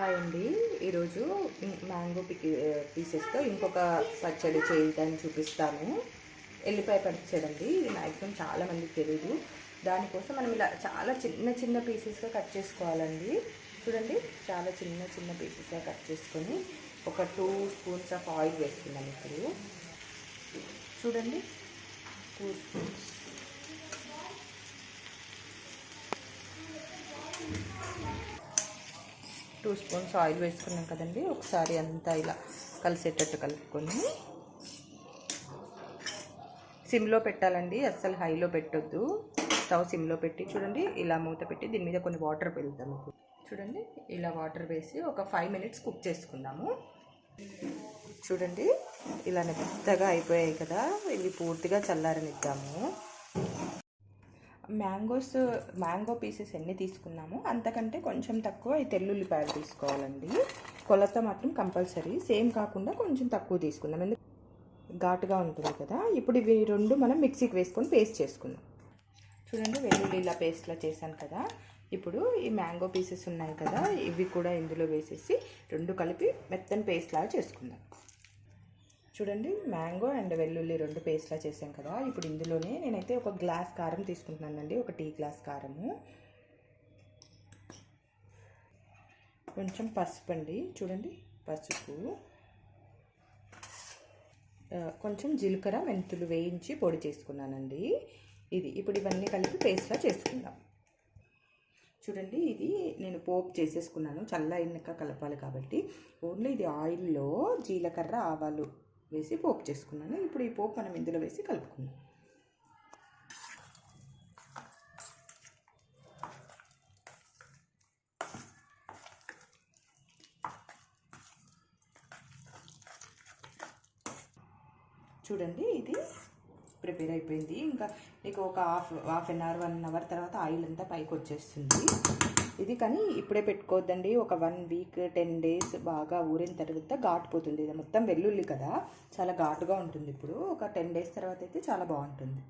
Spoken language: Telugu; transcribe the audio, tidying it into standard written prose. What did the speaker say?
హాయ్ అండి. ఈరోజు మ్యాంగో పీసెస్తో ఇంకొక పచ్చడి చేయడానికి చూపిస్తాను. ఎల్లిపాయ పచ్చడి అండి. ఇది మ్యాక్సిమం చాలామందికి తెలియదు. దానికోసం మనం ఇలా చాలా చిన్న చిన్న పీసెస్గా కట్ చేసుకోవాలండి. చూడండి, చాలా చిన్న చిన్న పీసెస్గా కట్ చేసుకొని ఒక 2 స్పూన్స్ ఆఫ్ ఆయిల్ వేసుకున్నాం. ఇప్పుడు చూడండి, 2 స్పూన్స్. టూ స్పూన్స్ ఆయిల్ వేసుకున్నాం కదండి. ఒకసారి అంతా ఇలా కలిసేటట్టు కలుపుకొని సిమ్లో పెట్టాలండి, అస్సలు హైలో పెట్టొద్దు. స్టవ్ సిమ్లో పెట్టి చూడండి, ఇలా మూత పెట్టి దీని మీద కొన్ని వాటర్ పెడతాము. చూడండి, ఇలా వాటర్ వేసి ఒక 5 మినిట్స్ కుక్ చేసుకుందాము. చూడండి, ఇలా మెత్తగా అయిపోయాయి కదా, ఇవి పూర్తిగా చల్లారనిద్దాము. మ్యాంగో పీసెస్ ఎన్ని తీసుకున్నామో అంతకంటే కొంచెం తక్కువ ఈ తెల్లుల్లిపాయలు తీసుకోవాలండి. కొలత మాత్రం కంపల్సరీ సేమ్ కాకుండా కొంచెం తక్కువ తీసుకుందాం, ఎందుకంటే ఘాటుగా ఉంటుంది కదా. ఇప్పుడు ఇవి రెండు మనం మిక్సీకి వేసుకొని పేస్ట్ చేసుకుందాం. చూడండి, వెల్లుల్లి ఇలా పేస్ట్లా చేశాను కదా. ఇప్పుడు ఈ మ్యాంగో పీసెస్ ఉన్నాయి కదా, ఇవి కూడా ఇందులో వేసేసి రెండు కలిపి మెత్తని పేస్ట్ లాగా చేసుకుందాం. చూడండి, మ్యాంగో అండ్ వెల్లుల్లి రెండు పేస్ట్లా చేసాం కదా. ఇప్పుడు ఇందులోనే నేనైతే ఒక గ్లాస్ కారం తీసుకుంటున్నానండి, ఒక టీ గ్లాస్ కారము. కొంచెం పసుపు అండి, చూడండి పసుపు, కొంచెం జీలకర్ర మెంతులు వేయించి పొడి చేసుకున్నానండి. ఇప్పుడు ఇవన్నీ కలిపి పేస్ట్లా చేసుకుందాం. చూడండి, ఇది నేను పోపు చేసేసుకున్నాను, చల్లైనాక కలపాలి కాబట్టి. ఓన్లీ ఇది ఆయిల్లో జీలకర్ర ఆవాలు వేసి పోపు చేసుకున్నాను. ఇప్పుడు ఈ పోపు మనం ఇందులో వేసి కలుపుకుందాం. చూడండి, ఇది ప్రిపేర్ అయిపోయింది. ఇంకా మీకు ఒక హాఫ్ అన్ అవర్ 1 అవర్ తర్వాత ఆయిల్ అంతా పైకి వచ్చేస్తుంది. ఇది కానీ ఇప్పుడే పెట్టుకోవద్దండి, ఒక 1 వీక్ 10 డేస్ బాగా ఊరిన తర్వాత ఘాటుపోతుంది. ఇది మొత్తం వెల్లుల్లి కదా, చాలా ఘాటుగా ఉంటుంది. ఇప్పుడు ఒక 10 డేస్ తర్వాత అయితే చాలా బాగుంటుంది.